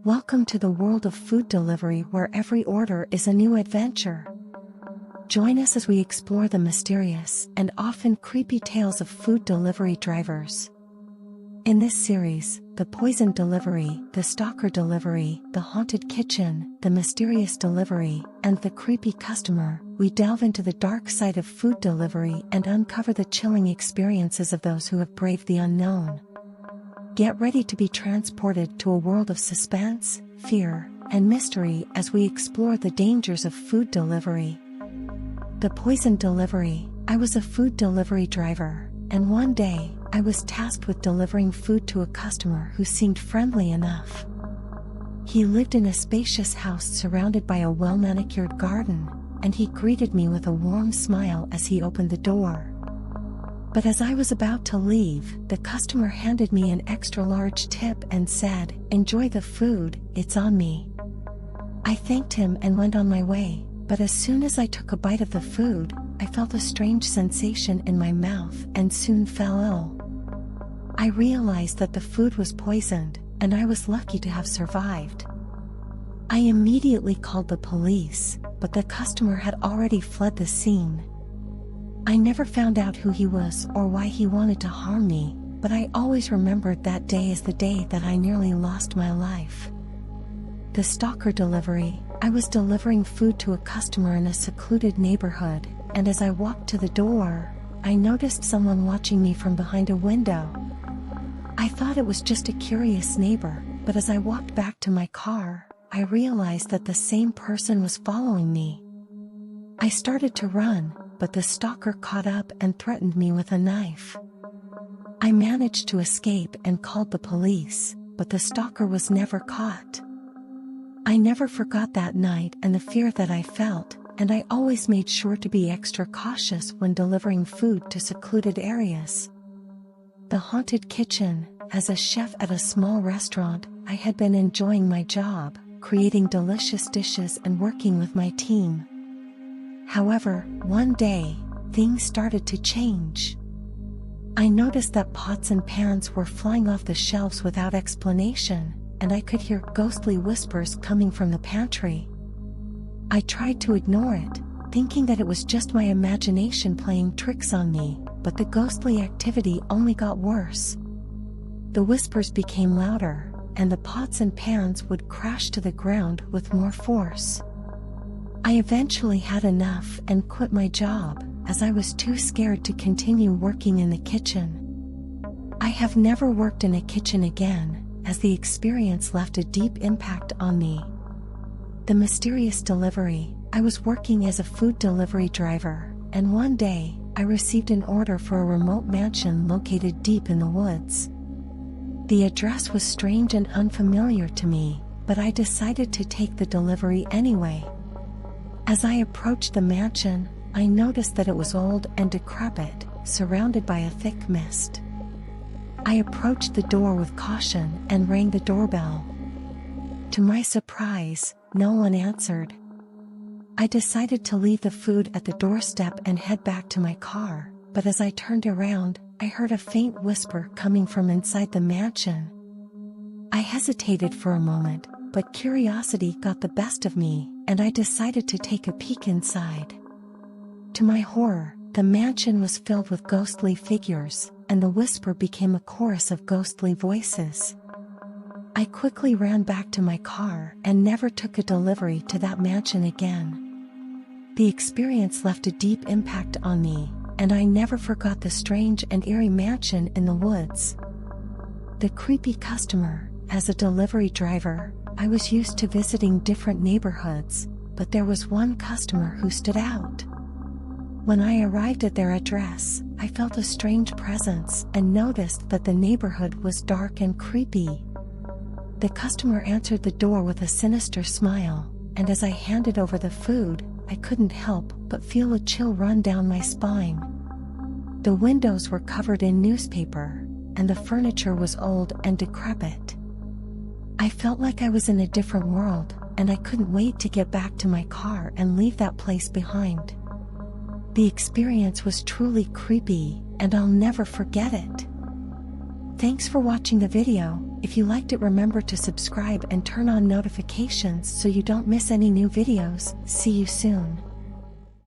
Welcome to the world of food delivery, where every order is a new adventure. Join us as we explore the mysterious and often creepy tales of food delivery drivers. In this series, the poison delivery, the stalker delivery, the haunted kitchen, the mysterious delivery, and the creepy customer, we delve into the dark side of food delivery and uncover the chilling experiences of those who have braved the unknown. Get ready to be transported to a world of suspense, fear, and mystery as we explore the dangers of food delivery. The poison delivery. I was a food delivery driver, and one day, I was tasked with delivering food to a customer who seemed friendly enough. He lived in a spacious house surrounded by a well-manicured garden, and he greeted me with a warm smile as he opened the door. But as I was about to leave, the customer handed me an extra-large tip and said, "Enjoy the food, it's on me." I thanked him and went on my way, but as soon as I took a bite of the food, I felt a strange sensation in my mouth and soon fell ill. I realized that the food was poisoned, and I was lucky to have survived. I immediately called the police, but the customer had already fled the scene. I never found out who he was or why he wanted to harm me, but I always remembered that day as the day that I nearly lost my life. The stalker delivery. I was delivering food to a customer in a secluded neighborhood, and as I walked to the door, I noticed someone watching me from behind a window. I thought it was just a curious neighbor, but as I walked back to my car, I realized that the same person was following me. I started to run, but the stalker caught up and threatened me with a knife. I managed to escape and called the police, but the stalker was never caught. I never forgot that night and the fear that I felt, and I always made sure to be extra cautious when delivering food to secluded areas. The haunted kitchen. As a chef at a small restaurant, I had been enjoying my job, creating delicious dishes and working with my team. However, one day, things started to change. I noticed that pots and pans were flying off the shelves without explanation, and I could hear ghostly whispers coming from the pantry. I tried to ignore it, thinking that it was just my imagination playing tricks on me, but the ghostly activity only got worse. The whispers became louder, and the pots and pans would crash to the ground with more force. I eventually had enough and quit my job, as I was too scared to continue working in the kitchen. I have never worked in a kitchen again, as the experience left a deep impact on me. The mysterious delivery. I was working as a food delivery driver, and one day, I received an order for a remote mansion located deep in the woods. The address was strange and unfamiliar to me, but I decided to take the delivery anyway. As I approached the mansion, I noticed that it was old and decrepit, surrounded by a thick mist. I approached the door with caution and rang the doorbell. To my surprise, no one answered. I decided to leave the food at the doorstep and head back to my car, but as I turned around, I heard a faint whisper coming from inside the mansion. I hesitated for a moment, but curiosity got the best of me, and I decided to take a peek inside. To my horror, the mansion was filled with ghostly figures, and the whisper became a chorus of ghostly voices. I quickly ran back to my car and never took a delivery to that mansion again. The experience left a deep impact on me, and I never forgot the strange and eerie mansion in the woods. The creepy customer. As a delivery driver, I was used to visiting different neighborhoods, but there was one customer who stood out. When I arrived at their address, I felt a strange presence and noticed that the neighborhood was dark and creepy. The customer answered the door with a sinister smile, and as I handed over the food, I couldn't help but feel a chill run down my spine. The windows were covered in newspaper, and the furniture was old and decrepit. I felt like I was in a different world, and I couldn't wait to get back to my car and leave that place behind. The experience was truly creepy, and I'll never forget it. Thanks for watching the video. If you liked it, remember to subscribe and turn on notifications so you don't miss any new videos. See you soon.